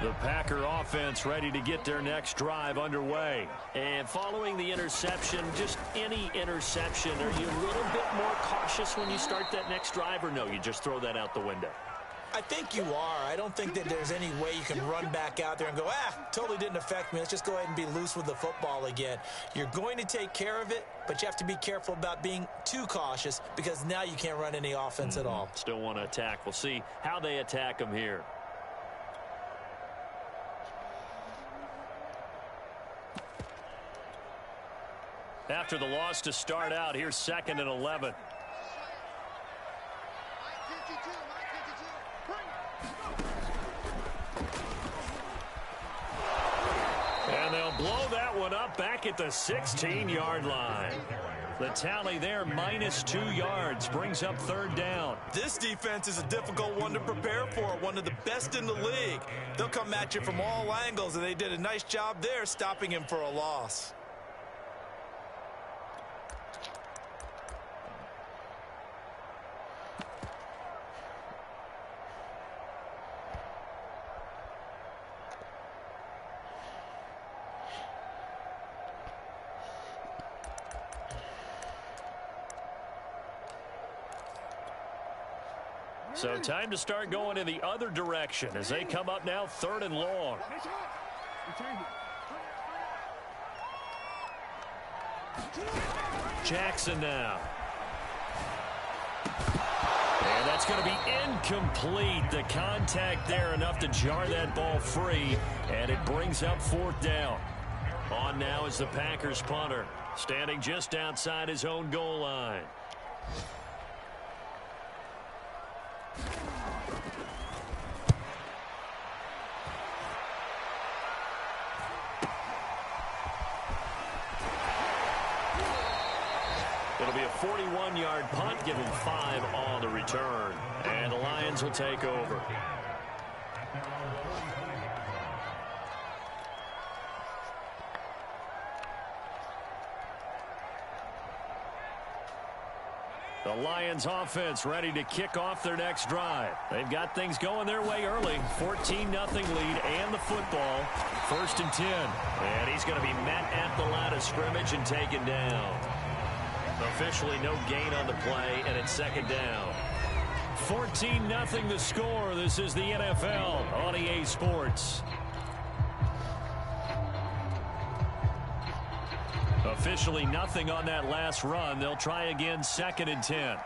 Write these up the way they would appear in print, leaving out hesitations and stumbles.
The Packer offense ready to get their next drive underway. And following the interception, just any interception, are you a little bit more cautious when you start that next drive, or no, you just throw that out the window? I think you are. I don't think that there's any way you can run back out there and go, totally didn't affect me. Let's just go ahead and be loose with the football again. You're going to take care of it, but you have to be careful about being too cautious because now you can't run any offense at all. Still want to attack. We'll see how they attack them here. After the loss to start out, here's 2nd and 11. And they'll blow that one up back at the 16-yard line. The tally there, -2 yards, brings up 3rd down. This defense is a difficult one to prepare for, one of the best in the league. They'll come at you from all angles, and they did a nice job there stopping him for a loss. So time to start going in the other direction as they come up now 3rd and long. Jackson now. And that's going to be incomplete. The contact there enough to jar that ball free, and it brings up 4th down. On now is the Packers punter, standing just outside his own goal line. It'll be a 41-yard punt, give him 5 on the return. And the Lions will take over. The Lions offense ready to kick off their next drive. They've got things going their way early. 14-0 lead and the football. 1st and 10. And he's going to be met at the line of scrimmage and taken down. Officially no gain on the play, and it's 2nd down. 14-0 the score. This is the NFL on EA Sports. Officially nothing on that last run. They'll try again 2nd and 10.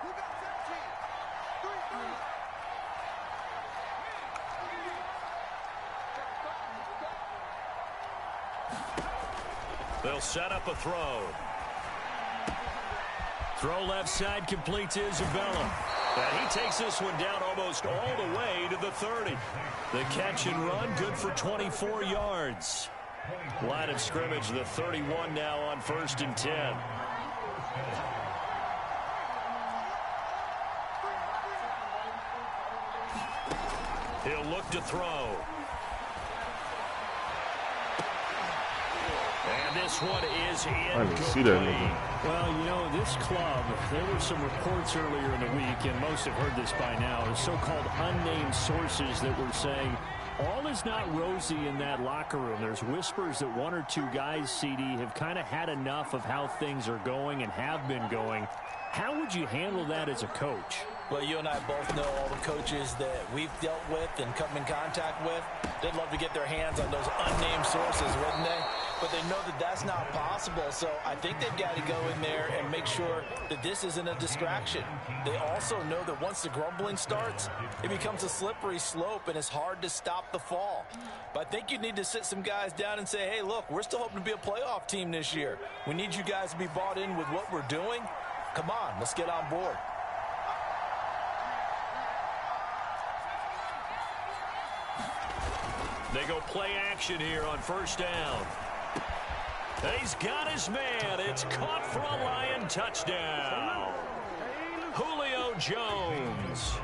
They'll set up a throw. Throw left side, complete to Isabella. And he takes this one down almost all the way to the 30. The catch and run, good for 24 yards. Line of scrimmage, the 31 now on 1st and 10. He'll look to throw. And this one is incomplete. Well, you know, this club, there were some reports earlier in the week, and most have heard this by now, the so-called unnamed sources that were saying all is not rosy in that locker room. There's whispers that 1 or 2 guys, CD, have kind of had enough of how things are going and have been going. How would you handle that as a coach? Well, you and I both know all the coaches that we've dealt with and come in contact with. They'd love to get their hands on those unnamed sources, wouldn't they? But they know that that's not possible, so I think they've got to go in there and make sure that this isn't a distraction. They also know that once the grumbling starts, it becomes a slippery slope, and it's hard to stop the fall. But I think you need to sit some guys down and say, hey, look, we're still hoping to be a playoff team this year. We need you guys to be bought in with what we're doing. Come on, let's get on board. They go play action here on 1st down. He's got his man. It's caught for a Lion touchdown. Julio Jones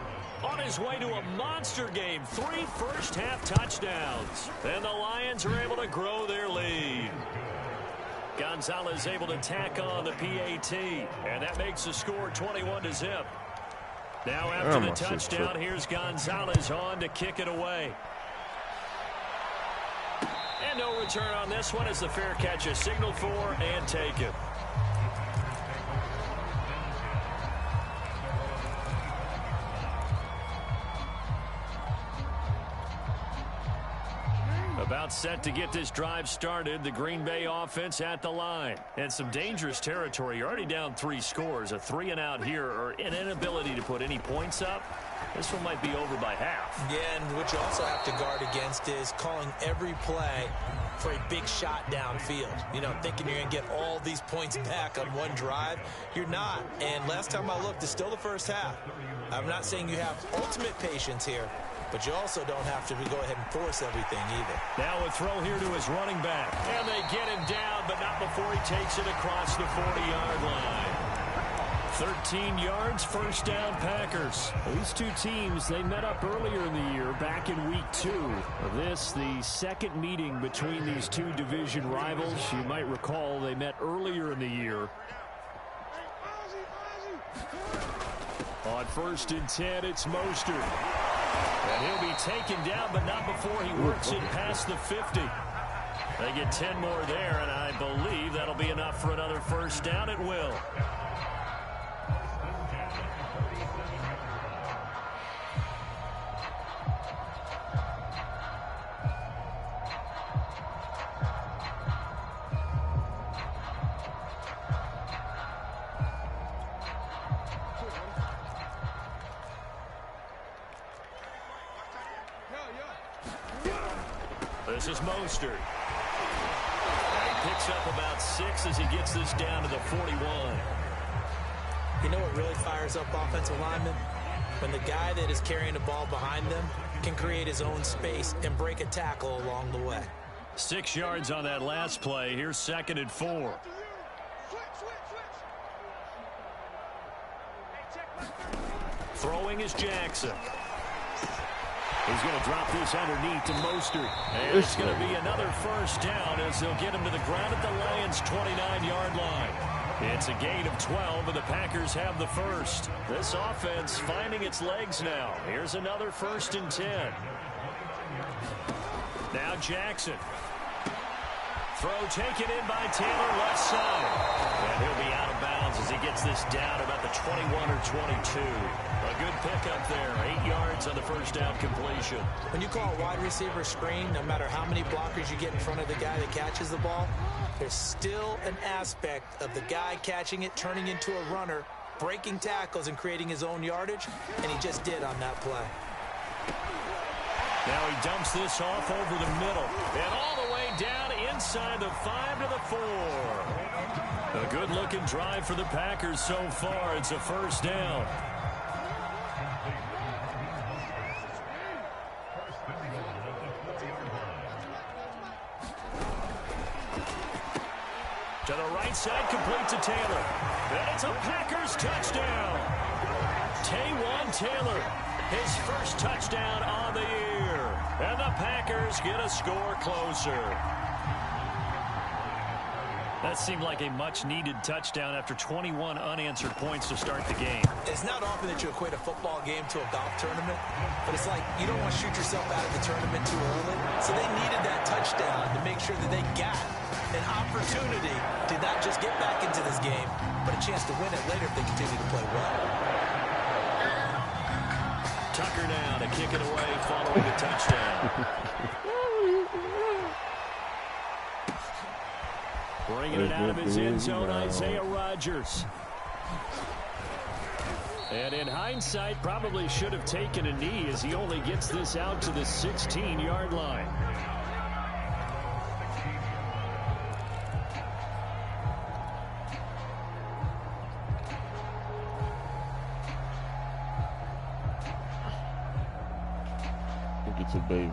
on his way to a monster game. 3 first-half touchdowns. And the Lions are able to grow their lead. Gonzalez able to tack on the PAT. And that makes the score 21-0. Now after the touchdown, here's Gonzalez on to kick it away. And no return on this one as the fair catch is signaled for and taken. About set to get this drive started. The Green Bay offense at the line. And some dangerous territory. You're already down 3 scores. A 3-and-out here or an inability to put any points up. This one might be over by half. Yeah, and what you also have to guard against is calling every play for a big shot downfield. You know, thinking you're going to get all these points back on one drive. You're not. And last time I looked, it's still the first half. I'm not saying you have ultimate patience here, but you also don't have to go ahead and force everything either. Now a throw here to his running back. And they get him down, but not before he takes it across the 40-yard line. 13 yards, first down, Packers. These two teams, they met up earlier in the year, back in week 2 of this, the second meeting between these two division rivals. You might recall they met earlier in the year. On 1st and 10, it's Mostert. And he'll be taken down, but not before he works it past the 50. They get 10 more there, and I believe that'll be enough for another first down. It will. This is Mostert. And he picks up about 6 as he gets this down to the 41. You know what really fires up offensive linemen? When the guy that is carrying the ball behind them can create his own space and break a tackle along the way. 6 yards on that last play. Here's 2nd and 4. Throwing is Jackson. He's going to drop this underneath to Mostert. And it's going to be another first down as they'll get him to the ground at the Lions' 29-yard line. It's a gain of 12, and the Packers have the first. This offense finding its legs now. Here's another 1st and 10. Now Jackson. Throw taken in by Taylor, left side. And he'll be out of bounds as he gets this down about the 21 or 22. A good pickup there. 8 yards on the first down completion. When you call a wide receiver screen, no matter how many blockers you get in front of the guy that catches the ball, there's still an aspect of the guy catching it, turning into a runner, breaking tackles and creating his own yardage, and he just did on that play. Now he dumps this off over the middle. And all the way down inside the 5 to the 4. A good-looking drive for the Packers so far. It's a first down. To the right side, complete to Taylor. And it's a Packers touchdown. Taywan Taylor, his first touchdown on the year. And the Packers get a score closer. That seemed like a much-needed touchdown after 21 unanswered points to start the game. It's not often that you equate a football game to a golf tournament, but it's like you don't want to shoot yourself out of the tournament too early. So they needed that touchdown to make sure that they got an opportunity to not just get back into this game, but a chance to win it later if they continue to play well. Tucker now to kick it away following the touchdown. Bringing it out of his end zone, Isaiah Rodgers. And in hindsight, probably should have taken a knee as he only gets this out to the 16-yard line. It's a baby.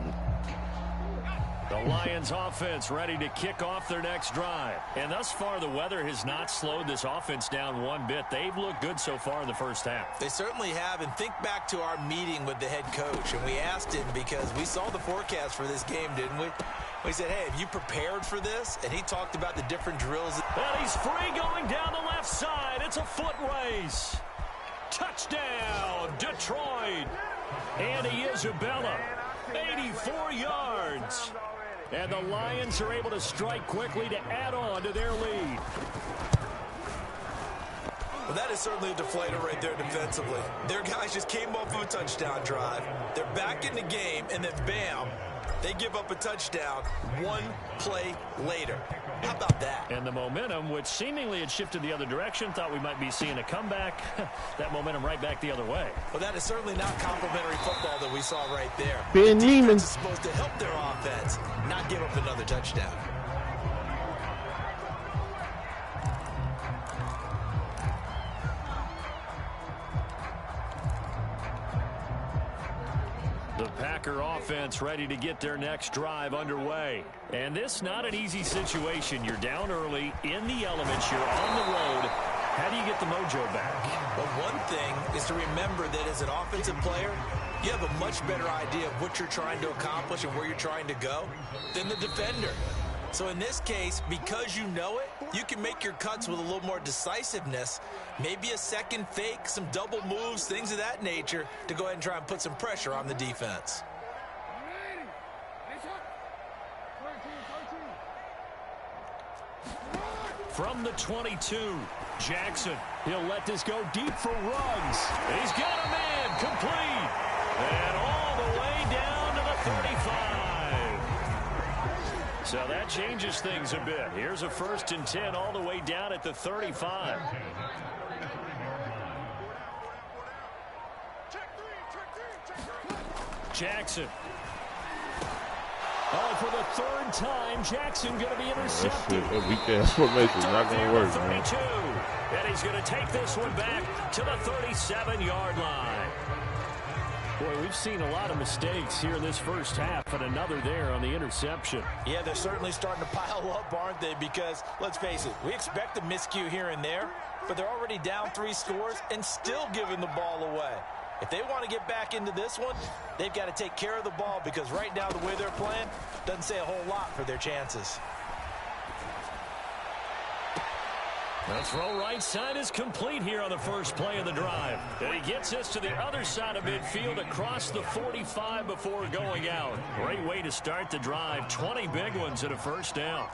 The Lions offense ready to kick off their next drive. And thus far, the weather has not slowed this offense down one bit. They've looked good so far in the first half. They certainly have. And think back to our meeting with the head coach. And we asked him because we saw the forecast for this game, didn't we? We said, hey, have you prepared for this? And he talked about the different drills. And he's free going down the left side. It's a foot race. Touchdown, Detroit. Andy Isabella, 84 yards. And the Lions are able to strike quickly to add on to their lead. Well, that is certainly a deflator right there defensively. Their guys just came off of a touchdown drive. They're back in the game, and then bam, they give up a touchdown one play later. How about that? And the momentum, which seemingly had shifted the other direction, thought we might be seeing a comeback. That momentum right back the other way. Well, that is certainly not complimentary football that we saw right there. Ben The Neiman defense is supposed to help their offense, not give up another touchdown. The Packer offense ready to get their next drive underway. And this not an easy situation. You're down early, in the elements, you're on the road. How do you get the mojo back? Well, one thing is to remember that as an offensive player, you have a much better idea of what you're trying to accomplish and where you're trying to go than the defender. So in this case, because you know it, you can make your cuts with a little more decisiveness, maybe a second fake, some double moves, things of that nature, to go ahead and try and put some pressure on the defense. From the 22, Jackson. He'll let this go deep for Ruggs. He's got a man complete. And all the way down to the 35. So that changes things a bit. Here's a 1st and 10 all the way down at the 35. Jackson. Oh, for the 3rd time, Jackson going to be intercepted. That weak-ass formation not going to work, 32. man. And he's going to take this one back to the 37-yard line. Boy, we've seen a lot of mistakes here in this first half, and another there on the interception. Yeah, they're certainly starting to pile up, aren't they? Because, let's face it, we expect a miscue here and there, but they're already down 3 scores and still giving the ball away. If they want to get back into this one, they've got to take care of the ball, because right now the way they're playing doesn't say a whole lot for their chances. The throw right side is complete here on the first play of the drive. And he gets us to the other side of midfield across the 45 before going out. Great way to start the drive. 20 big ones at a first down.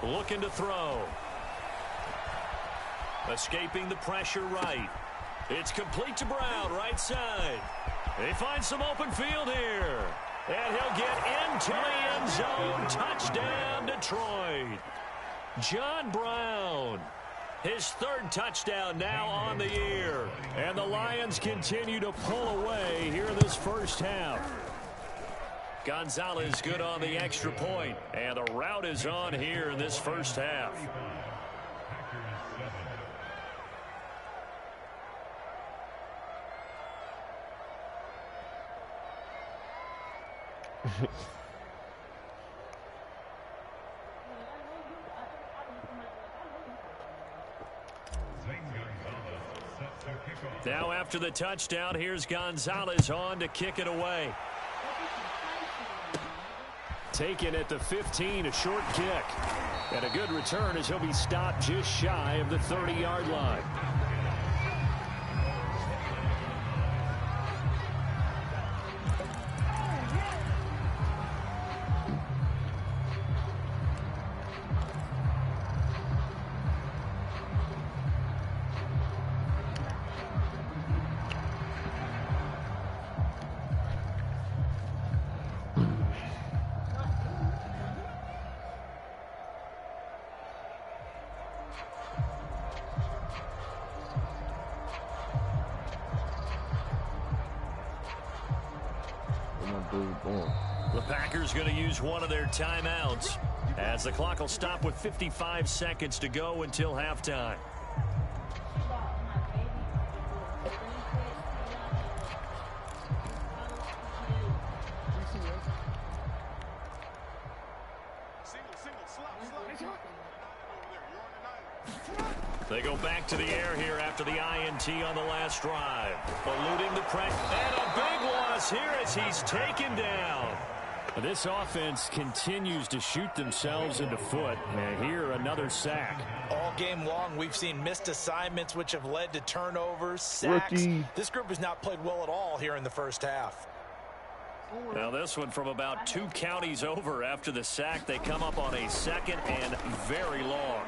Looking to throw. Escaping the pressure right. It's complete to Brown, right side. He finds some open field here. And he'll get into the end zone. Touchdown, Detroit. John Brown. His 3rd touchdown now on the year. And the Lions continue to pull away here in this first half. Gonzalez good on the extra point. And the route is on here in this first half. Now after the touchdown, here's Gonzalez on to kick it away. Taken at the 15, a short kick. And a good return as he'll be stopped just shy of the 30-yard line. The Packers going to use one of their timeouts as the clock will stop with 55 seconds to go until halftime. They go back to the air here after the INT on the last drive. Eluding the pressure. And a big loss here as he's taken down. This offense continues to shoot themselves in the foot. And here, another sack. All game long, we've seen missed assignments, which have led to turnovers, sacks. Rookie. This group has not played well at all here in the first half. Now this one from about 2 counties over. After the sack, they come up on a 2nd and very long.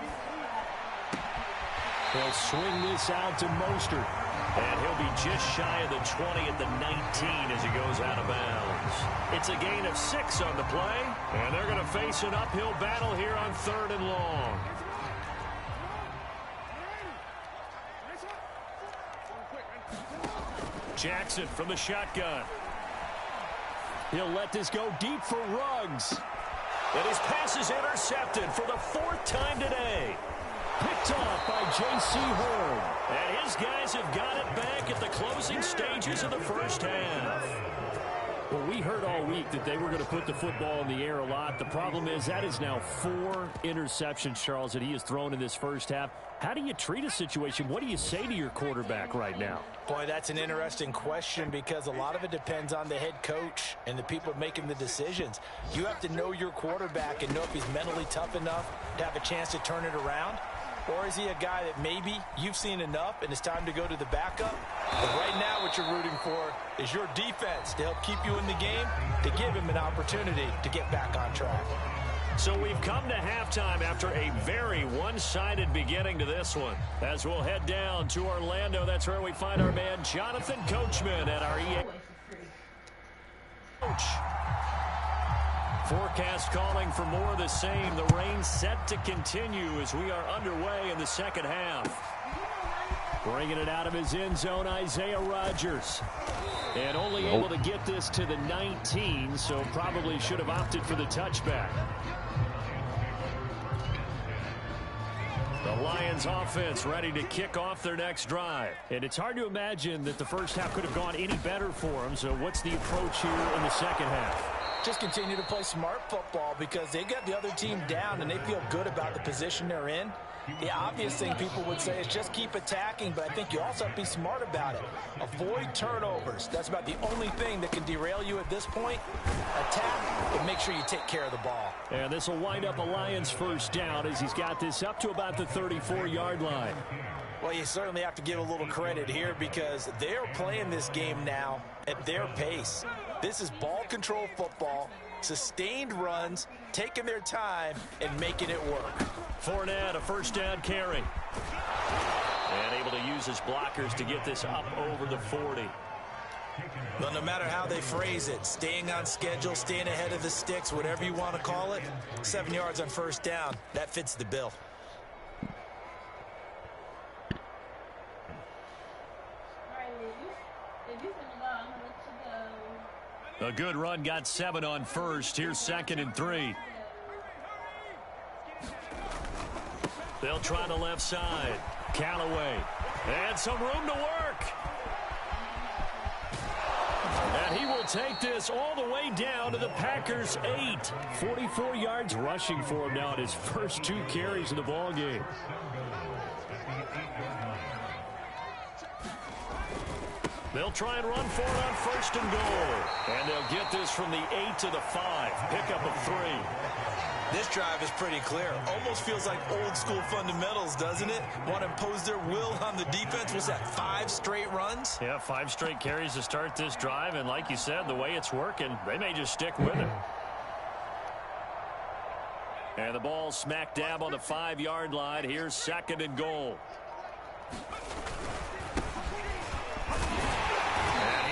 They'll swing this out to Mostert. And he'll be just shy of the 20 at the 19 as he goes out of bounds. It's a gain of 6 on the play, and they're going to face an uphill battle here on 3rd and long. Jackson from the shotgun. He'll let this go deep for Ruggs. And his pass is intercepted for the 4th time today. Picked off by J.C. Horn. And his guys have got it back at the closing stages of the first half. Well, we heard all week that they were going to put the football in the air a lot. The problem is that is now 4 interceptions, Charles, that he has thrown in this first half. How do you treat a situation? What do you say to your quarterback right now? Boy, that's an interesting question because a lot of it depends on the head coach and the people making the decisions. You have to know your quarterback and know if he's mentally tough enough to have a chance to turn it around. Or is he a guy that maybe you've seen enough and it's time to go to the backup? But right now what you're rooting for is your defense to help keep you in the game, to give him an opportunity to get back on track. So we've come to halftime after a very one-sided beginning to this one. As we'll head down to Orlando, that's where we find our man Jonathan Coachman at our EA Coach. Forecast calling for more of the same. The rain set to continue as we are underway in the second half. Bringing it out of his end zone, Isaiah Rodgers. And only able to get this to the 19, so probably should have opted for the touchback. The Lions offense ready to kick off their next drive. And it's hard to imagine that the first half could have gone any better for them. So what's the approach here in the second half? Just continue to play smart football because they got the other team down and they feel good about the position they're in. The obvious thing people would say is just keep attacking, but I think you also have to be smart about it. Avoid turnovers. That's about the only thing that can derail you at this point. Attack, but make sure you take care of the ball. And this will wind up a Lions first down as he's got this up to about the 34-yard line. Well, you certainly have to give a little credit here because they're playing this game now at their pace. This is ball control football, sustained runs, taking their time, and making it work. Fournette, a first down carry. And able to use his blockers to get this up over the 40. Well, no matter how they phrase it, staying on schedule, staying ahead of the sticks, whatever you want to call it, 7 yards on first down, that fits the bill. A good run, got 7 on first. Here's 2nd and 3. They'll try the left side. Callaway. And some room to work. And he will take this all the way down to the Packers' 8. 44 yards rushing for him now in his first 2 carries of the ballgame. They'll try and run for it on 1st and goal. And they'll get this from the 8 to the 5. Pickup of 3. This drive is pretty clear. Almost feels like old school fundamentals, doesn't it? Want to impose their will on the defense. Was that 5 straight runs? Yeah, 5 straight carries to start this drive. And like you said, the way it's working, they may just stick with it. And the ball smack dab on the 5-yard line. Here's 2nd and goal.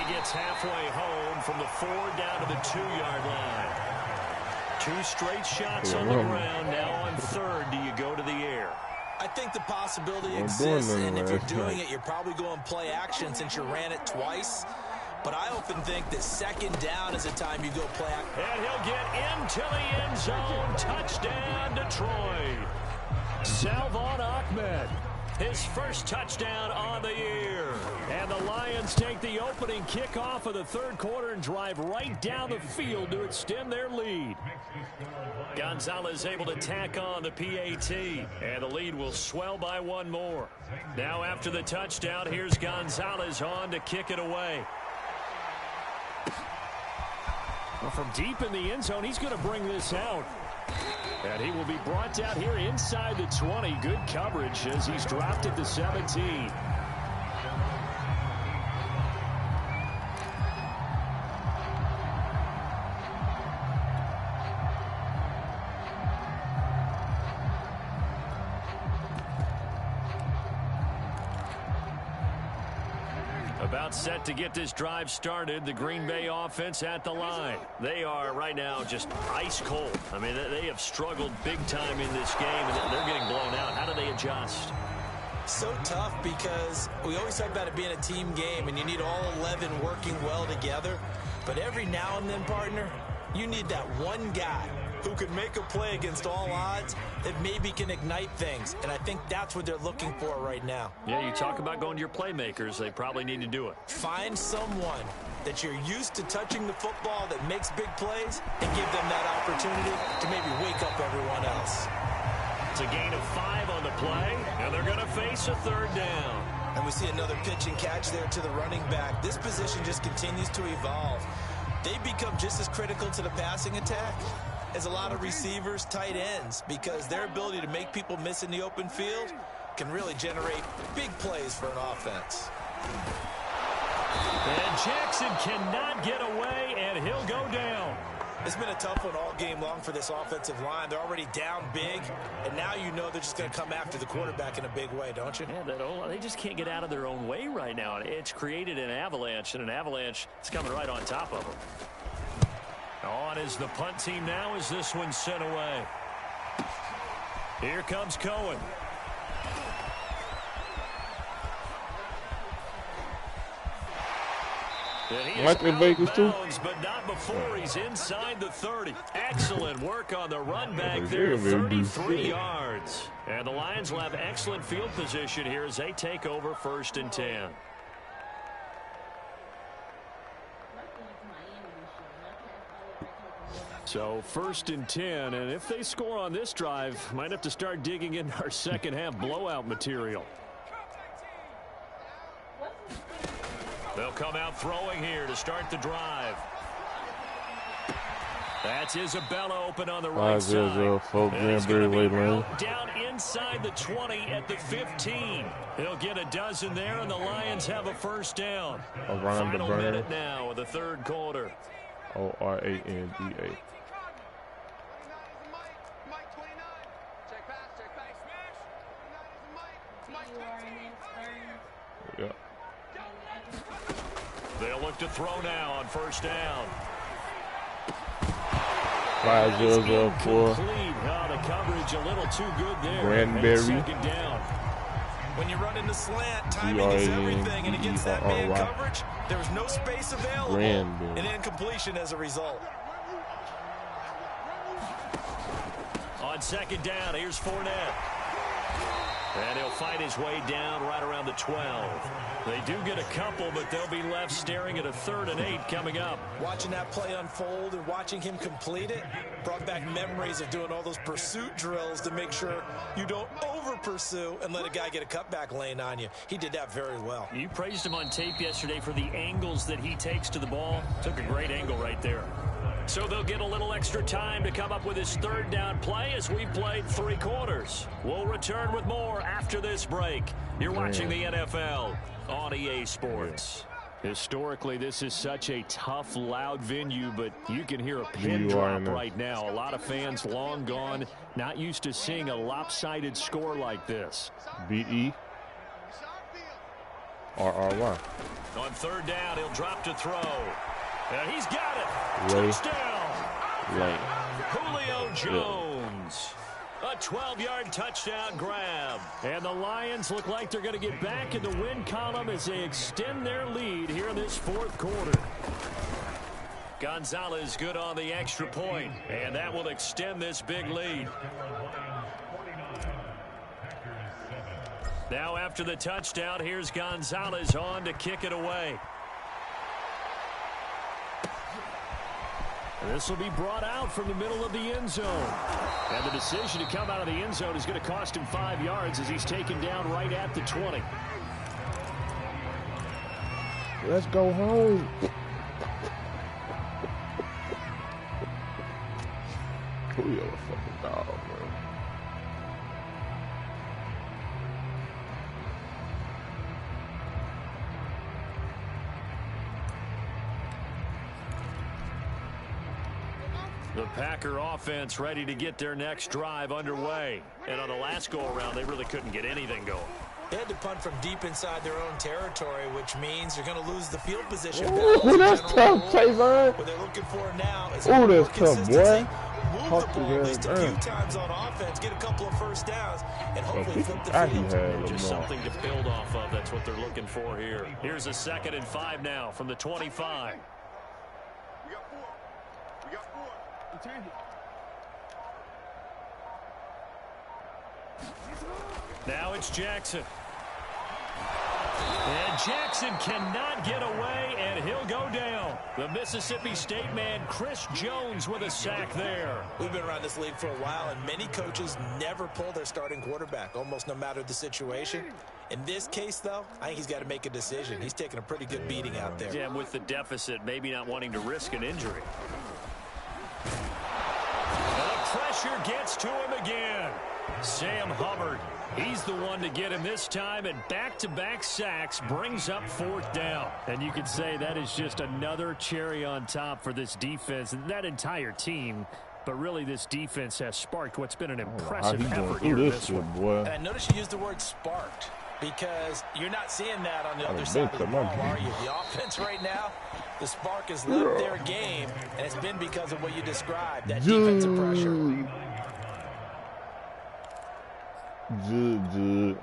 Gets halfway home from the 4 down to the 2-yard line. 2 straight shots on the ground. Now on 3rd, do you go to the air? I think the possibility exists, and if you're doing it, you're probably going play action since you ran it twice. But I often think that 2nd down is the time you go play action. And he'll get into the end zone. Touchdown, Detroit. Salvon Ahmed. His first touchdown on the year. And the Lions take the opening kickoff of the 3rd quarter and drive right down the field to extend their lead. Gonzalez able to tack on the PAT. And the lead will swell by 1 more. Now after the touchdown, here's Gonzalez on to kick it away. Well, from deep in the end zone, he's going to bring this out. And he will be brought down here inside the 20. Good coverage as he's dropped at the 17. About set to get this drive started. The Green Bay offense at the line. They are right now just ice cold. I mean, they have struggled big time in this game, and they're getting blown out. How do they adjust? So tough because we always talk about it being a team game, and you need all 11 working well together. But every now and then, partner, you need that one guy who can make a play against all odds that maybe can ignite things. And I think that's what they're looking for right now. Yeah, you talk about going to your playmakers. They probably need to do it. Find someone that you're used to touching the football that makes big plays and give them that opportunity to maybe wake up everyone else. It's a gain of 5 on the play, and they're going to face a third down. And we see another pitch and catch there to the running back. This position just continues to evolve. They become just as critical to the passing attack as a lot of receivers, tight ends, because their ability to make people miss in the open field can really generate big plays for an offense. And Jackson cannot get away, and he'll go down. It's been a tough one all game long for this offensive line. They're already down big, and now you know they're just going to come after the quarterback in a big way, don't you? Yeah, they just can't get out of their own way right now. It's created an avalanche, and an avalanche is coming right on top of them. On is the punt team now as this one's sent away. Here comes Cohen. Like in Vegas too. But not before he's inside the 30. Excellent work on the run back there, 33 yards. And the Lions will have excellent field position here as they take over 1st and 10. So 1st and 10, and if they score on this drive, might have to start digging in our second half blowout material. They'll come out throwing here to start the drive. That's Isabella open on the right side. Down inside the 20 at the 15. He'll get a dozen there, and the Lions have a first down. Final minute now of the third quarter. ORANDA. Yeah. They'll look to throw now on first down. 5-0 for the coverage a little too good there. Granberry. Second down. When you run in the slant, timing is everything, and against that man coverage, there was no space available, and incompletion as a result. On second down, here's Fournette. And he'll fight his way down right around the 12. They do get a couple, but they'll be left staring at a 3rd and 8 coming up. Watching that play unfold and watching him complete it brought back memories of doing all those pursuit drills to make sure you don't over-pursue and let a guy get a cutback lane on you. He did that very well. You praised him on tape yesterday for the angles that he takes to the ball. Took a great angle right there. So they'll get a little extra time to come up with his 3rd down play as we've played 3 quarters. We'll return with more after this break. You're watching the NFL on EA Sports. Historically, this is such a tough, loud venue, but you can hear a pin drop right now. A lot of fans long gone, not used to seeing a lopsided score like this. BERRY. On 3rd down, he'll drop to throw. And he's got it. Touchdown. Julio Jones. A 12-yard touchdown grab. And the Lions look like they're going to get back in the win column as they extend their lead here in this 4th quarter. Gonzalez good on the extra point, and that will extend this big lead. Now after the touchdown, here's Gonzalez on to kick it away. And this will be brought out from the middle of the end zone. And the decision to come out of the end zone is going to cost him 5 yards as he's taken down right at the 20. Let's go home. Julio a fucking dog, man. The Packer offense ready to get their next drive underway. And on the last go-around, they really couldn't get anything going. They had to punt from deep inside their own territory, which means you're going to lose the field position. Ooh, that's tough, Trayvon. What they're looking for now is Ooh, that's tough, boy. Move the ball at least a few times on offense, get a couple of first downs, and hopefully flip the field. Just something to build off of. That's what they're looking for here. Here's a 2nd and 5 now from the 25. Now it's Jackson. And Jackson cannot get away, and he'll go down. The Mississippi State man, Chris Jones, with a sack there. We've been around this league for a while, and many coaches never pull their starting quarterback, almost no matter the situation. In this case, though, I think he's got to make a decision. He's taking a pretty good beating out there. Yeah, with the deficit, maybe not wanting to risk an injury. The pressure gets to him again. Sam Hubbard, he's the one to get him this time, and back-to-back sacks brings up 4th down. And you could say that is just another cherry on top for this defense and that entire team. But really, this defense has sparked what's been an impressive effort here in this one. Boy. And I notice you used the word sparked, because you're not seeing that on the other side of the ball, are you? The offense right now, the spark has left their game, and it's been because of what you described, that defensive pressure. Good.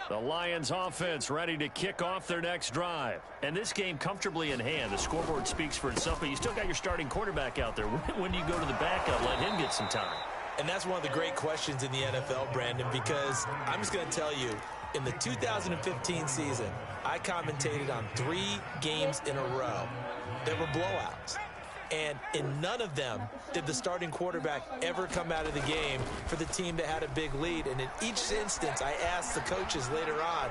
The Lions offense ready to kick off their next drive. And this game comfortably in hand. The scoreboard speaks for itself, but you still got your starting quarterback out there. When do you go to the backup, let him get some time? And that's one of the great questions in the NFL, Brandon, because I'm just going to tell you, in the 2015 season, I commentated on 3 games in a row. There were blowouts. And in none of them did the starting quarterback ever come out of the game for the team that had a big lead. And in each instance, I asked the coaches later on,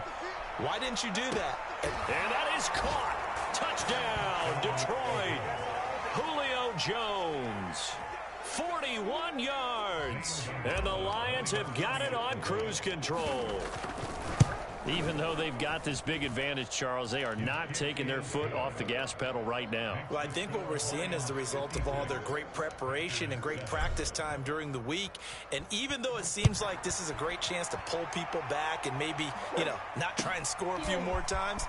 why didn't you do that? And that is caught. Touchdown, Detroit. Julio Jones. 41 yards. And the Lions have got it on cruise control. Even though they've got this big advantage, Charles, they are not taking their foot off the gas pedal right now. Well, I think what we're seeing is the result of all their great preparation and great practice time during the week. And even though it seems like this is a great chance to pull people back and maybe, not try and score a few more times,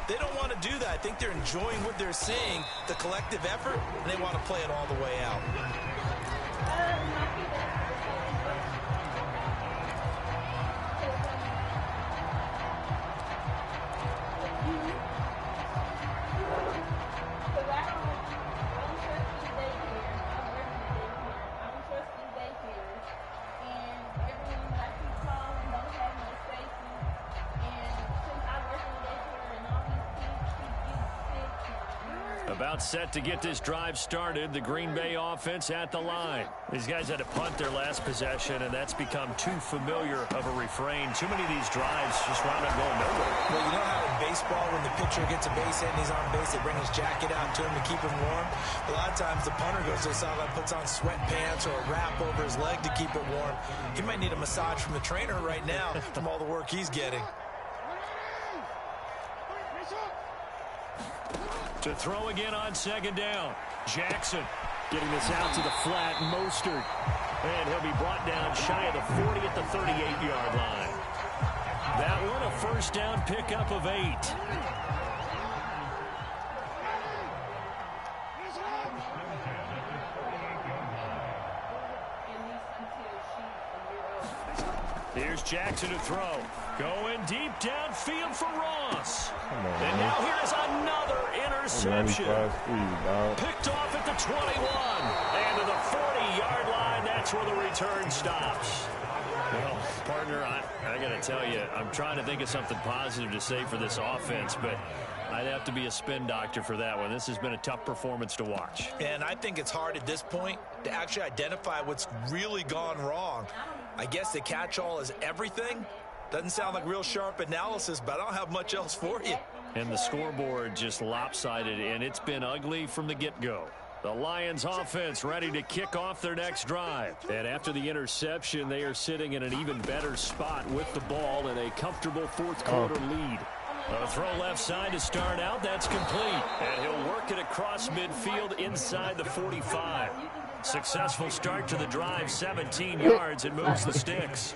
they don't want to do that. I think they're enjoying what they're seeing, the collective effort, and they want to play it all the way out. About set to get this drive started. The Green Bay offense at the line. These guys had to punt their last possession, and that's become too familiar of a refrain. Too many of these drives just wound up going nowhere. Well, you know how in baseball, when the pitcher gets a base hit and he's on base, they bring his jacket out to him to keep him warm. A lot of times the punter goes to the sideline, puts on sweatpants or a wrap over his leg to keep it warm. He might need a massage from the trainer right now from all the work he's getting. To throw again on 2nd down. Jackson getting this out to the flat. Mostert. And he'll be brought down shy of the 40 at the 38-yard line. That one a 1st down pickup of 8. Here's Jackson to throw. Going deep downfield for Ross. And now here's another interception. Picked off at the 21. And to the 40-yard line, that's where the return stops. Well, partner, I got to tell you, I'm trying to think of something positive to say for this offense, but I'd have to be a spin doctor for that one. This has been a tough performance to watch. And I think it's hard at this point to actually identify what's really gone wrong. I guess the catch-all is everything. Doesn't sound like real sharp analysis, but I don't have much else for you. And the scoreboard just lopsided, and it's been ugly from the get-go. The Lions offense ready to kick off their next drive. And after the interception, they are sitting in an even better spot with the ball in a comfortable fourth quarter lead. A throw left side to start out. That's complete. And he'll work it across midfield inside the 45. Successful start to the drive, 17 yards. It moves the sticks.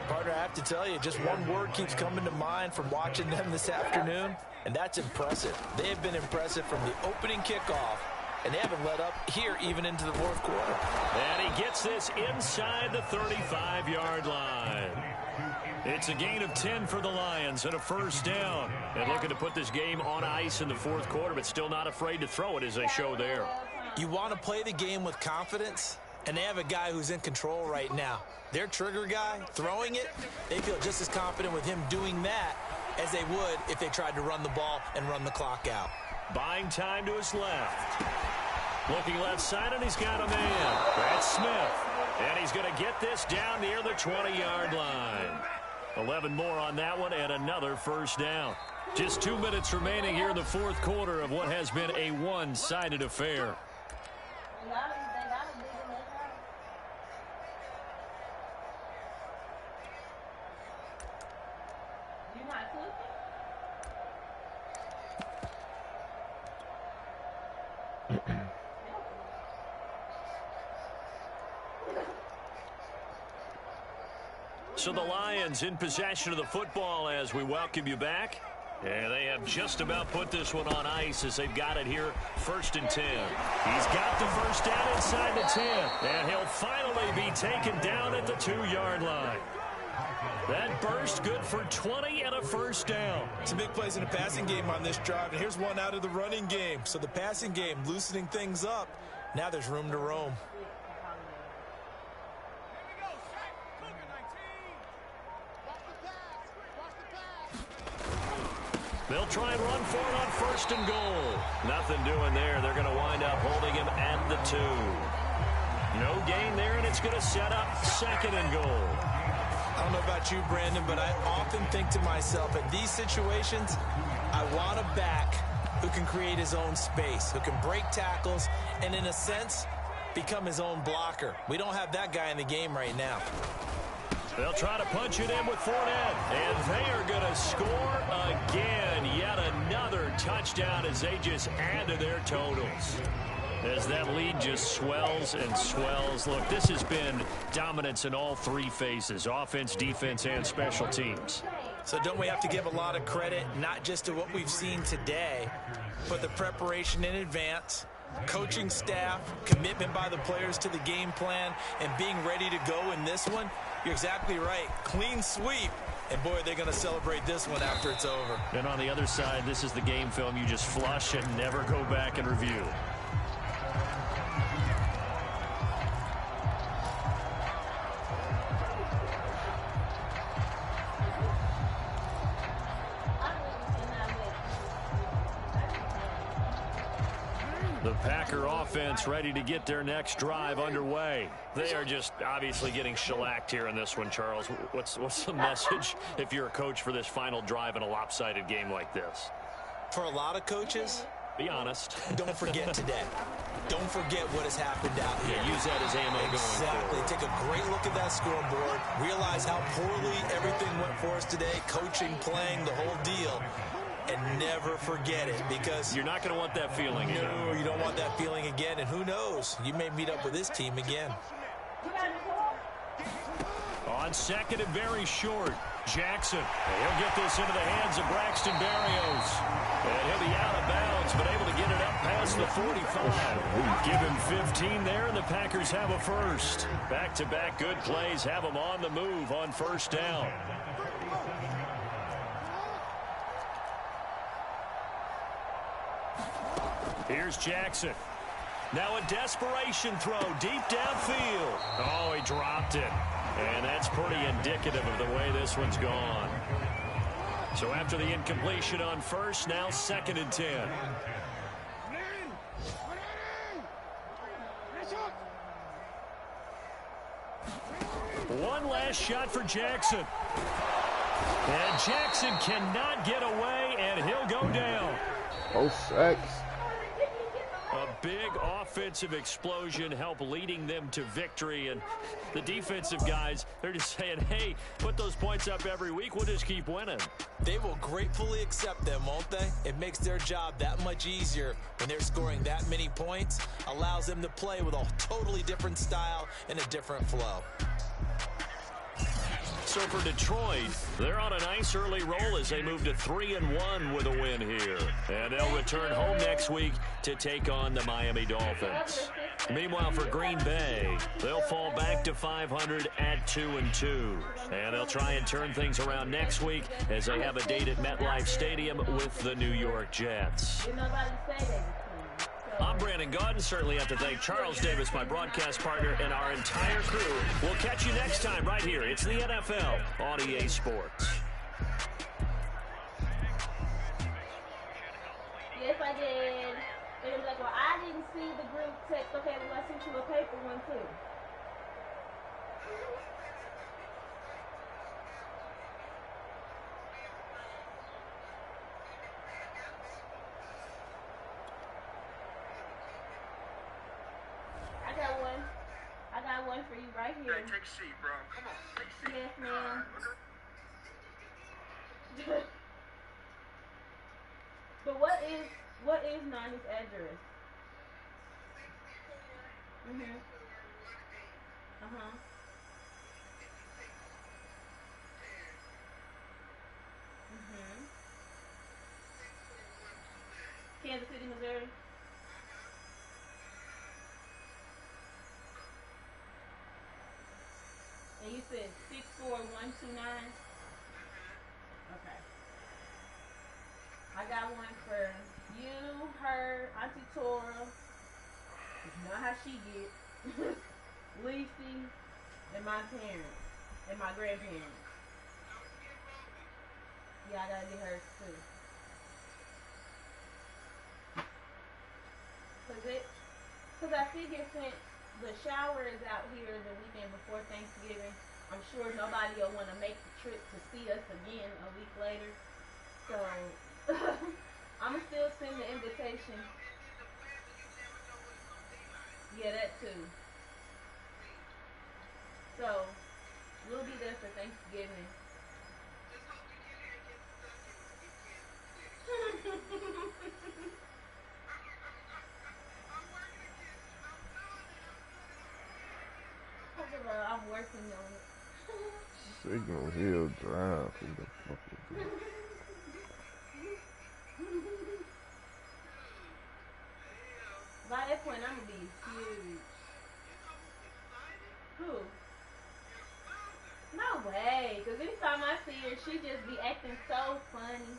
Partner, I have to tell you, just one word keeps coming to mind from watching them this afternoon, and that's impressive. They have been impressive from the opening kickoff, and they haven't let up here even into the fourth quarter. And he gets this inside the 35-yard line. It's a gain of 10 for the Lions and a first down. And looking to put this game on ice in the fourth quarter, but still not afraid to throw it as they show there. You want to play the game with confidence, and they have a guy who's in control right now. Their trigger guy, throwing it, they feel just as confident with him doing that as they would if they tried to run the ball and run the clock out. Buying time to his left. Looking left side, and he's got a man. That's Smith. And he's going to get this down near the 20-yard line. 11 more on that one, and another first down. Just 2 minutes remaining here in the fourth quarter of what has been a one-sided affair. So the Lions in possession of the football as we welcome you back. And they have just about put this one on ice as they've got it here, 1st and 10. He's got the first down inside the 10. And he'll finally be taken down at the 2-yard line. That burst good for 20 and a first down. Some big plays in the passing game on this drive, and here's one out of the running game. So the passing game loosening things up. Now there's room to roam. They'll try and run for it on 1st and goal. Nothing doing there. They're going to wind up holding him at the 2. No gain there, and it's going to set up 2nd and goal. I don't know about you, Brandon, but I often think to myself, in these situations, I want a back who can create his own space, who can break tackles, and in a sense, become his own blocker. We don't have that guy in the game right now. They'll try to punch it in with Fournette, and they are going to score again. Yet another touchdown as they just add to their totals. As that lead just swells and swells. Look, this has been dominance in all 3 phases, offense, defense, and special teams. So don't we have to give a lot of credit, not just to what we've seen today, but the preparation in advance, coaching staff, commitment by the players to the game plan, and being ready to go in this one? You're exactly right. Clean sweep. And, boy, they're going to celebrate this one after it's over. And on the other side, this is the game film you just flush and never go back and review. The Packer offense ready to get their next drive underway. They are just obviously getting shellacked here in this one, Charles. What's the message if you're a coach for this final drive in a lopsided game like this? For a lot of coaches, be honest. Don't forget today. Don't forget what has happened out here. Yeah, use that as ammo going forward. Exactly. Take a great look at that scoreboard. Realize how poorly everything went for us today. Coaching, playing, the whole deal. And never forget it, because you're not going to want that feeling again. No, you don't want that feeling again. And who knows? You may meet up with this team again. On 2nd and very short, Jackson. He'll get this into the hands of Braxton Berrios. And he'll be out of bounds, but able to get it up past the 45. Give him 15 there, and the Packers have a first. Back-to-back good plays have them on the move on 1st down. Here's Jackson. Now a desperation throw deep downfield. Oh, he dropped it. And that's pretty indicative of the way this one's gone. So after the incompletion on first, now 2nd and 10. One last shot for Jackson. And Jackson cannot get away, and he'll go down. Oh, sacks. A big offensive explosion helped leading them to victory. And the defensive guys, they're just saying, hey, put those points up every week. We'll just keep winning. They will gratefully accept them, won't they? It makes their job that much easier when they're scoring that many points. Allows them to play with a totally different style and a different flow. So for Detroit, they're on a nice early roll as they move to 3-1 with a win here. And they'll return home next week to take on the Miami Dolphins. Meanwhile, for Green Bay, they'll fall back to 500 at 2-2. And they'll try and turn things around next week as they have a date at MetLife Stadium with the New York Jets. I'm Brandon Gaudin. Certainly have to thank Charles Davis, my broadcast partner, and our entire crew. We'll catch you next time right here. It's the NFL on EA Sports. Yes, I did. They was like, well, I didn't see the group text. Okay, well, I sent you a paper one, too. I got one for you right here. Hey, take a seat, bro. Come on, take a seat. Yes, ma'am. But what is Nani's address? Kansas City, Missouri. And you said 64129? Okay. I got one for you, her, Auntie Tora. You know how she get. Lacey, and my parents, and my grandparents. Yeah, I gotta get hers too. Cause I figure since the shower is out here the weekend before Thanksgiving, I'm sure nobody will want to make the trip to see us again a week later. So I'm gonna still send the invitation. Yeah, that too. So we'll be there for Thanksgiving. I'm working on it. Signal Hill Drive. Who the fuck is that? By that point, I'm gonna be huge. Who? No way. Cause anytime I see her, she just be acting so funny.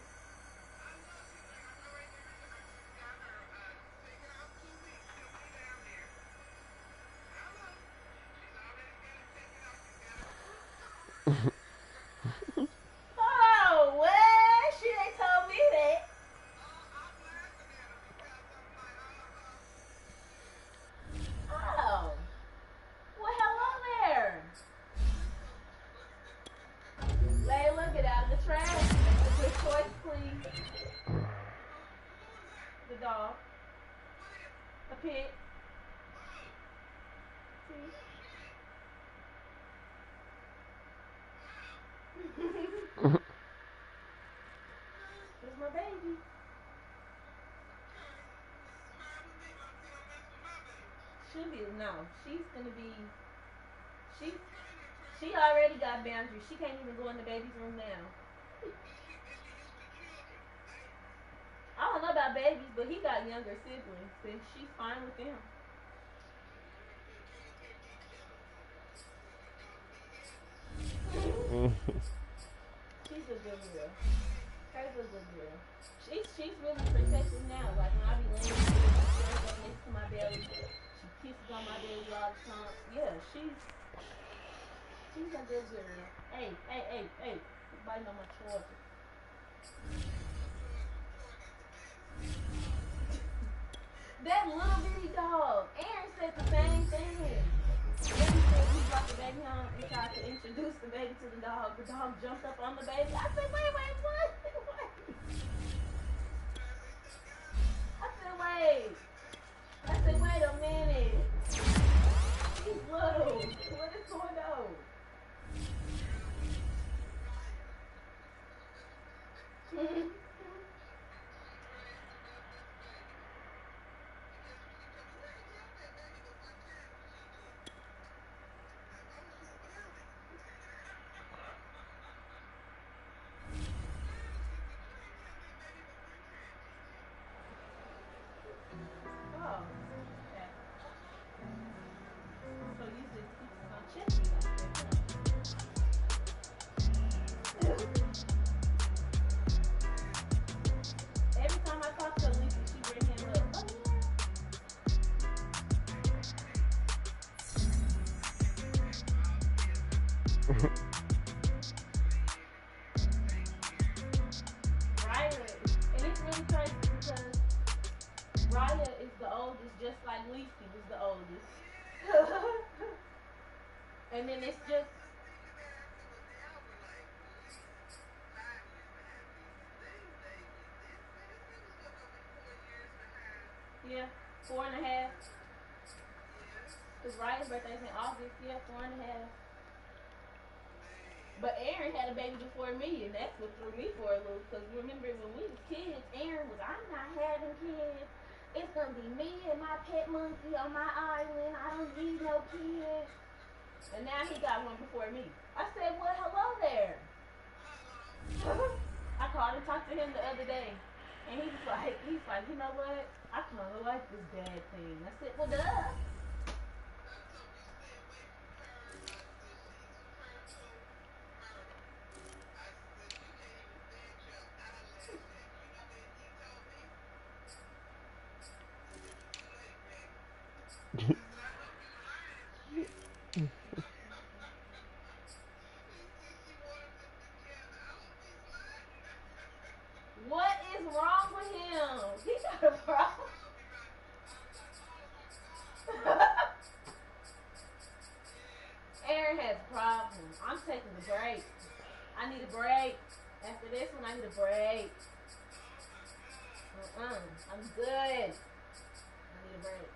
Oh, what? She ain't told me that. Oh. Well, hello there. Layla, get out of the trash. A good choice, please. The dog. A pig. See? There's my baby. She'll be, no, she's gonna be, she already got boundaries. She can't even go in the baby's room now. I don't know about babies, but he got younger siblings, and she's fine with them. She's a good girl. Her's a good girl. She's really protective now. Like when I be laying there, she stares up next to my belly. She kisses on my belly all the time. Yeah, she's She's a good girl. Hey. You're biting on my charger. That little bitty dog. Aaron said the same thing. Aaron said he brought the baby home and tried to introduce the baby to the dog. The dog jumped up on the baby. I said, wait, what? I said, wait a minute. He's little. What is going on? And then it's just yeah, 4.5. Cause Ryan's birthday's in August, yeah, 4.5. But Aaron had a baby before me, and that's what threw me for a loop. Cause remember when we was kids, Aaron was, I'm not having kids. It's gonna be me and my pet monkey on my island. I don't need no kids. And now he got one before me. I said, well, hello there. I called and talked to him the other day. And he's like, you know what? I kind of like this dad thing. I said, well, duh. What is wrong with him? He got a problem. Aaron has problems. I'm taking a break. I need a break. After this one, I need a break. I'm good. I need a break.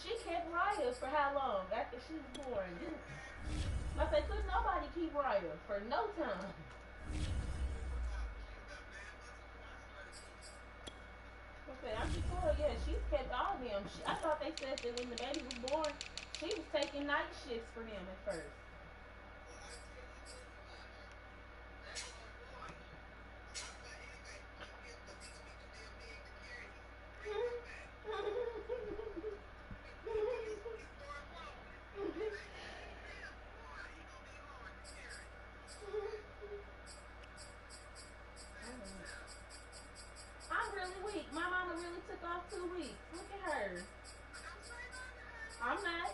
She kept Raya for how long after she was born? I said, could nobody keep Raya for no time? I said, I'm sure, yeah, she's kept all of them. I thought they said that when the baby was born, she was taking night shifts for them at first. I'm really weak. My mama really took off 2 weeks. Look at her. I'm not.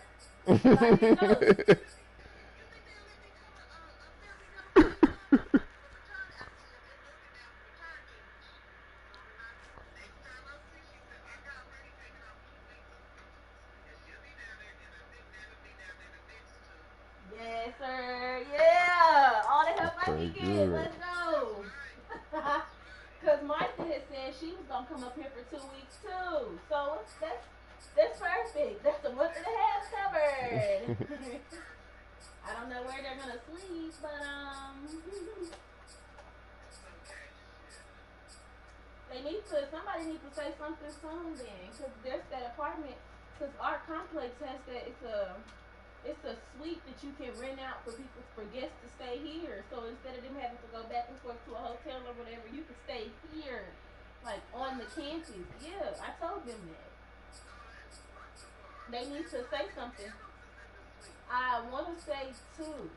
Yes, sir. Yeah. All the help I can get. Let's go. Because Micah had said she was going to come up here for 2 weeks, too. So that's perfect. That's a month and a half covered. I don't know where they're going to sleep, but, somebody needs to say something soon then. Because there's that apartment, because our complex has that, it's a suite that you can rent out for people, for guests to stay here. So instead of them having to go back and forth to a hotel or whatever, you can stay here, like on the campus. Yeah, I told them that. They need to say something. I want to say 2.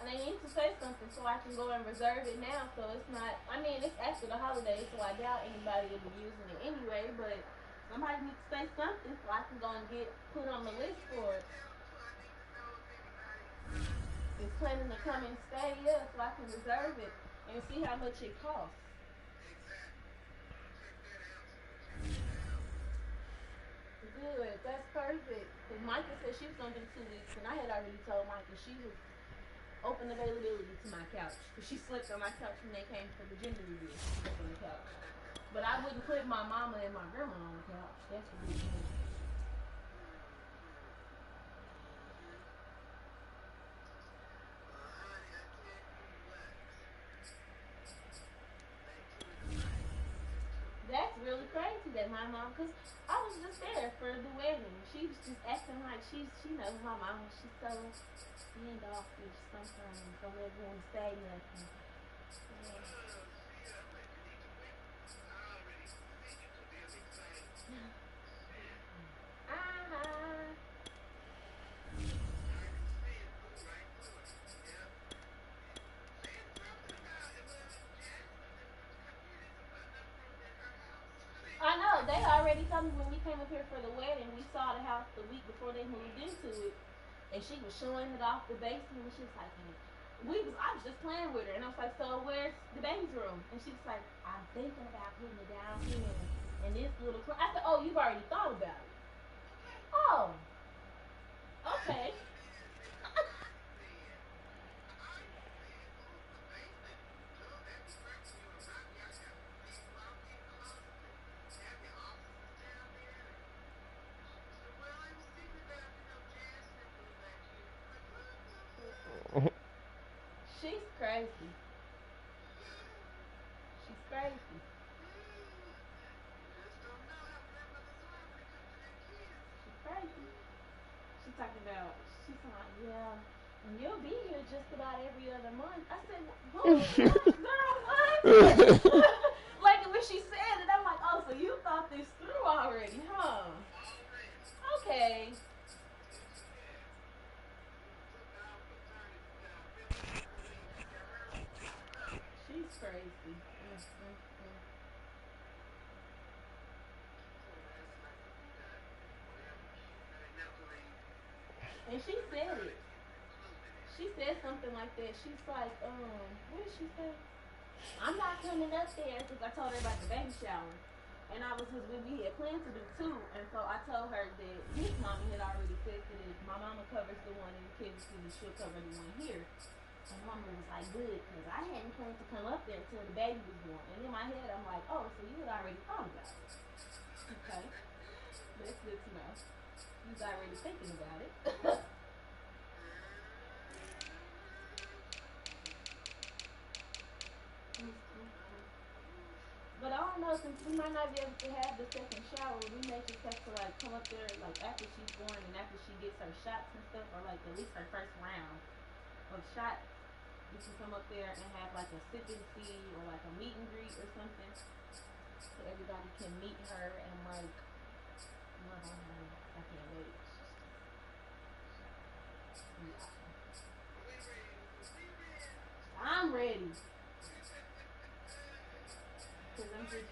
And they need to say something so I can go and reserve it now. So it's not, I mean, it's after the holidays, so I doubt anybody will be using it anyway. But somebody needs to say something so I can go and get put on the list for it. It's planning to come and stay, yeah, so I can reserve it and see how much it costs. Good, that's perfect. Because Micah said she was going to do 2 weeks, and I had already told Micah she was open availability to my couch. Because she slept on my couch when they came for the gender review. She slept on the couch. But I wouldn't put my mama and my grandma on the couch. That's the big thing. That's really crazy that my mom, because I was just there for the wedding. She was just acting like she knows my mom. She's so standoffish sometimes. Don't ever want to say nothing. Yeah. I know, they already told me when we came up here for the wedding, we saw the house the week before they moved into it, and she was showing it off the basement, and she was like, I was just playing with her, and I was like, so where's the baby's room? And she was like, I'm thinking about putting it down here, and this little, I said, oh, you've already thought about it. Oh, okay. She's crazy. She's crazy. She's crazy. She's talking about, she's like, yeah, and you'll be here just about every other month. I said, girl, what? Like when she said it, I'm like, oh, so you thought this through already, huh? Okay. She's crazy. And she said it. She said something like that. She's like, what did she say? I'm not coming up there because I told her about the baby shower. And I was, because we had planned to do 2, and so I told her that his mommy had already said that if my mama covers the one in Kansas City, she'll cover the one here. And mama was like, good, because I hadn't planned to come up there until the baby was born. And in my head, I'm like, oh, so you had already thought about it. Okay. That's good to know. You was already thinking about it. But I don't know, since we might not be able to have the second shower, we may just have to like come up there like after she's born and after she gets her shots and stuff, or like at least her first round of shots. We can come up there and have like a sip and see or like a meet and greet or something, so everybody can meet her and like love on her. I can't wait. I'm ready. Cause I'm just,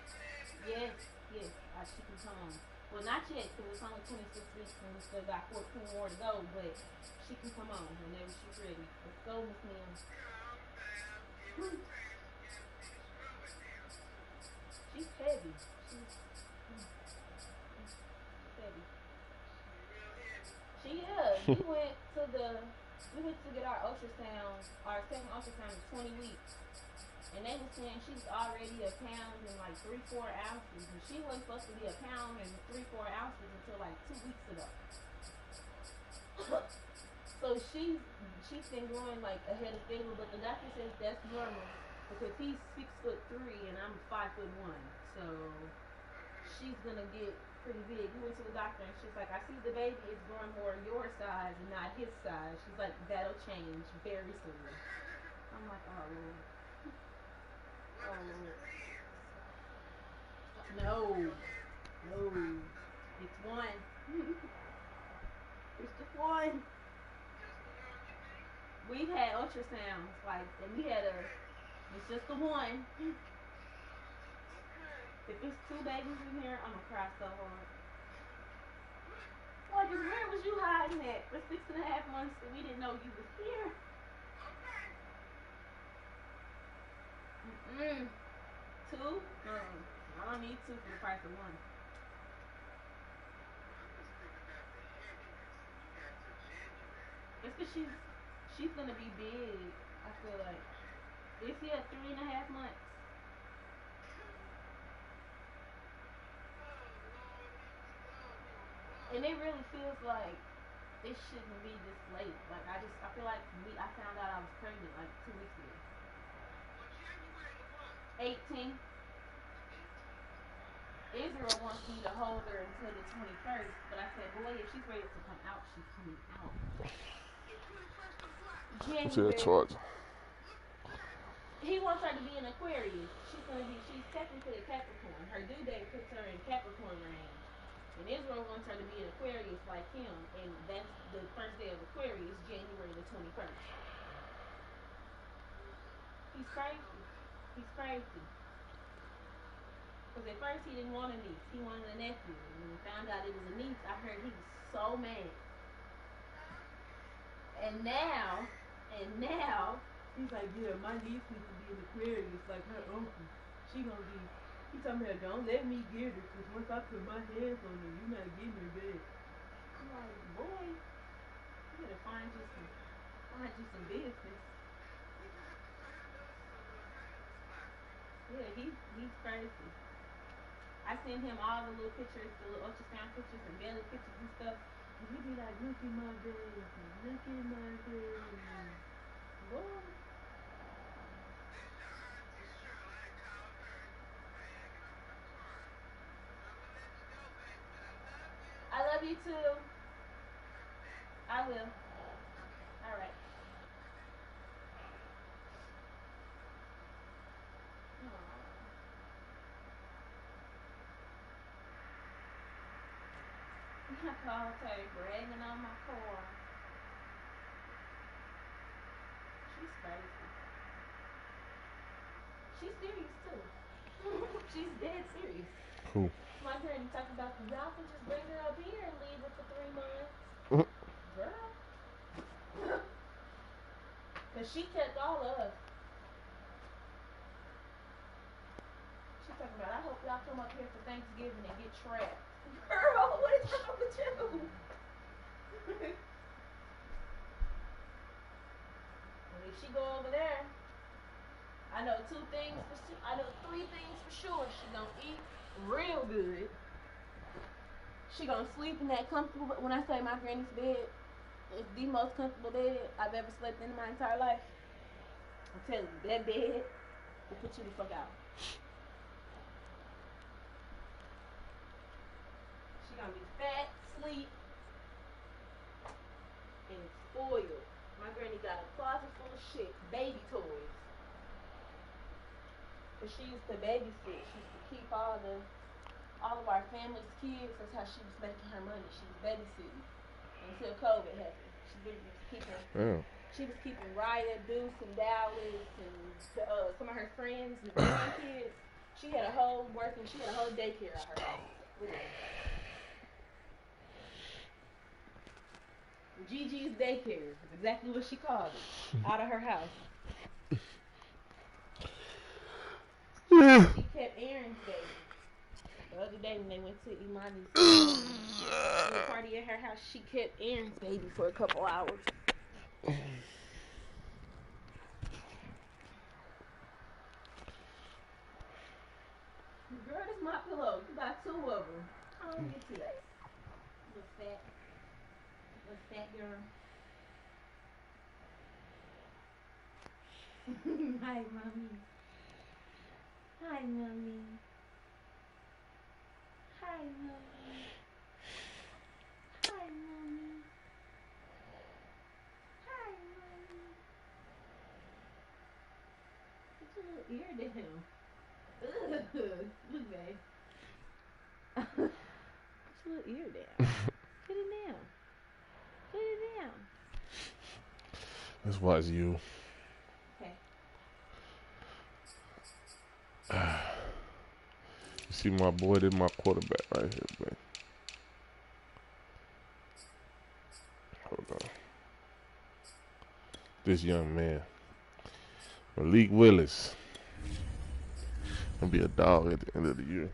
yes, she can come on. Well, not yet, because it's only 26 weeks and we still got 14 more to go, but she can come on whenever she's ready. Let's go, Miss Ma'am. She's heavy. She's heavy. She is. We went to get our ultrasound, our second ultrasound in 20 weeks. And they were saying she's already a pound and like 3-4 ounces. And she wasn't supposed to be a pound and 3-4 ounces until like 2 weeks ago. So she's been growing like ahead of schedule, but the doctor says that's normal because he's 6'3" and I'm 5'1". So she's gonna get pretty big. We went to the doctor and she's like, I see the baby is growing more your size and not his size. She's like, that'll change very soon. I'm like, oh Lord. No. It's one. It's just one. We've had ultrasounds, like, and we had it's just the one. If it's two babies in here, I'm gonna cry so hard. Like, where was you hiding at for 6.5 months and we didn't know you was here? Two? I don't need two for the price of one. It's because she's gonna be big. I feel like. Is he at 3.5 months? And it really feels like it shouldn't be this late. Like I feel like I found out I was pregnant like 2 weeks ago. 18. Israel wants me to hold her until the 21st, but I said, boy, if she's ready to come out, she's coming out. January. He wants her to be an Aquarius. She's technically a Capricorn. Her due date puts her in Capricorn range. And Israel wants her to be an Aquarius like him, and that's the first day of Aquarius, January the 21st. He's crazy. He's crazy. Because at first he didn't want a niece. He wanted a nephew. And when he found out it was a niece, I heard he was so mad. And now, he's like, yeah, my niece needs to be an Aquarius like her uncle. She gonna be, he told me, don't let me get her, because once I put my hands on her, you're not getting her back. I'm like, boy, you gotta find you some business. Yeah, he's crazy. I send him all the little pictures, the little ultrasound pictures and belly pictures and stuff. And he be like, look at my baby, look at my baby. Boy. I love you too. I will. All right. I called her bragging on my car. She's crazy. She's serious too. She's dead serious. Who? My granny talking about y'all can just bring her up here and leave her for 3 months. Girl. Because she kept all of us. She's talking about, I hope y'all come up here for Thanksgiving and get trapped. Girl, what is wrong with you? Well, if she go over there, I know 3 things for sure. She gonna eat real good. She gonna sleep in that comfortable. When I say my granny's bed is the most comfortable bed I've ever slept in my entire life, I'm telling you, that bed will put you the fuck out. She gonna be fat, sleep, and spoiled. My granny got a closet full of shit, baby toys. Cause she used to babysit. She used to keep all of our family's kids. That's how she was making her money. She was babysitting until COVID happened. She was keeping Raya, Deuce, and Dallas, and some of her friends and kids. She had a whole daycare at her house. Gigi's daycare is exactly what she called it. Out of her house. She kept Aaron's baby. The other day when they went to Imani's party at her house, she kept Aaron's baby for a couple hours. Girl, this is my pillow. You got 2 of them. I don't get to that. Little fat girl. Hi, mommy. Hi, mommy. Hi, mommy. Hi, mommy. Hi, mommy. Put your little ear down. Ugh. Look, babe. Put your little ear down. Put it down. Put it down. Let's watch you. Okay. You see my boy, this my quarterback right here, man. Hold on. This young man. Malik Willis. Gonna be a dog at the end of the year.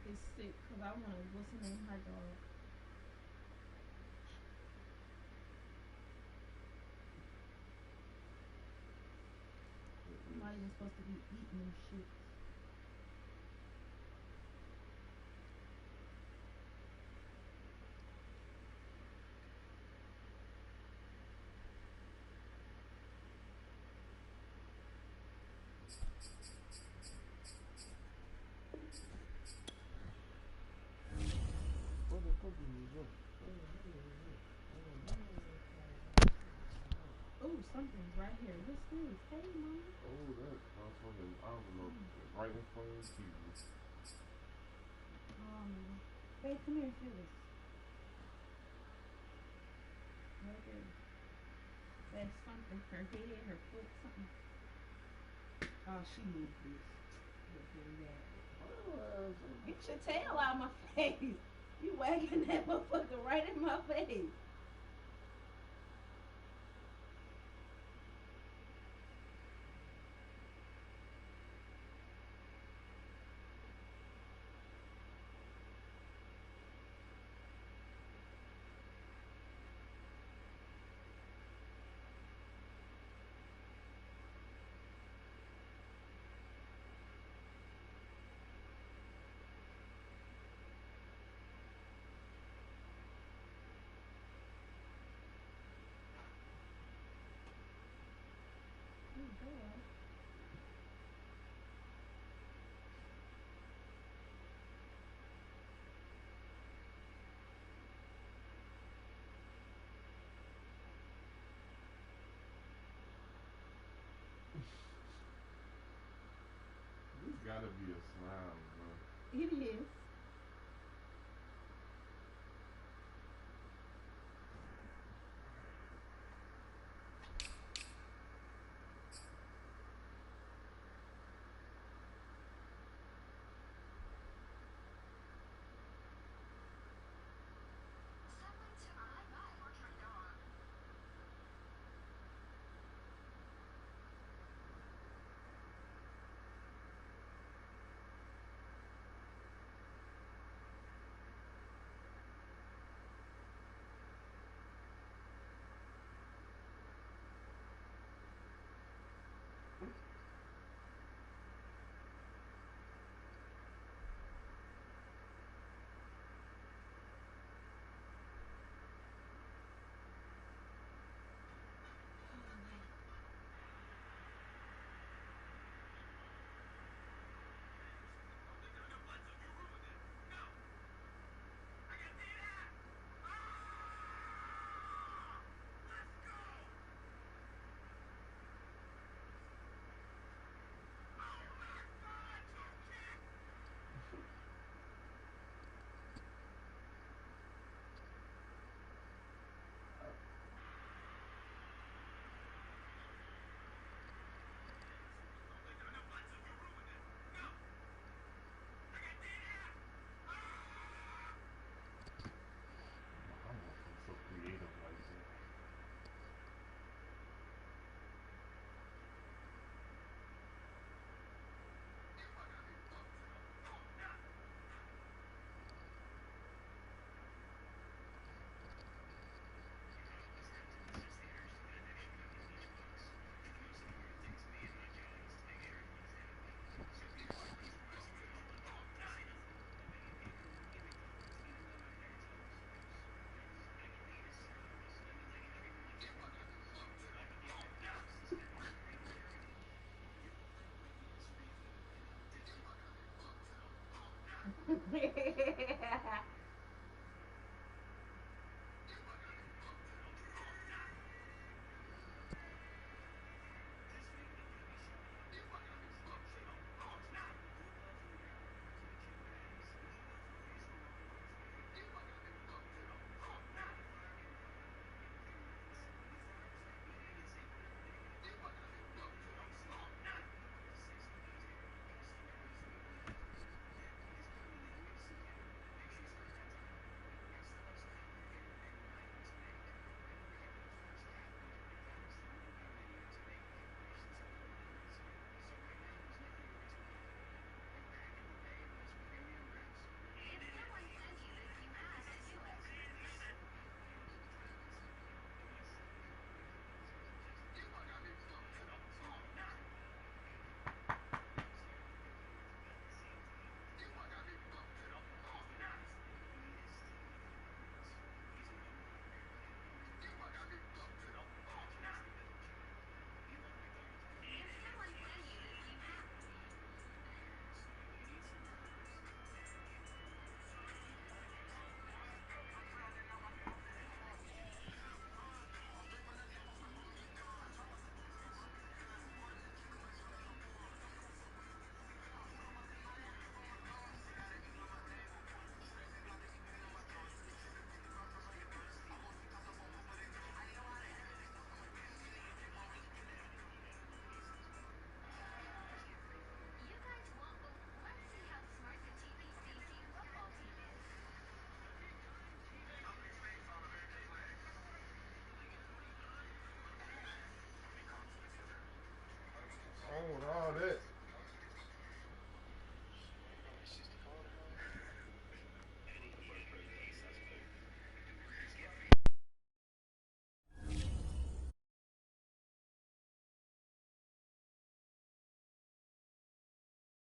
It's sick because I want to, what's the name, hot dog. I'm not even supposed to be eating this shit. Oh, something's right here. What's this? Hey, mama. Oh, that motherfucking, I don't know, right in front of the TV. Hey, come here and feel this. Right there. That's something. Her head, her foot, something. Oh, she moved this. Get your tail out my face. You wagging that motherfucker right in my face. This gotta be a slime, bro. It is.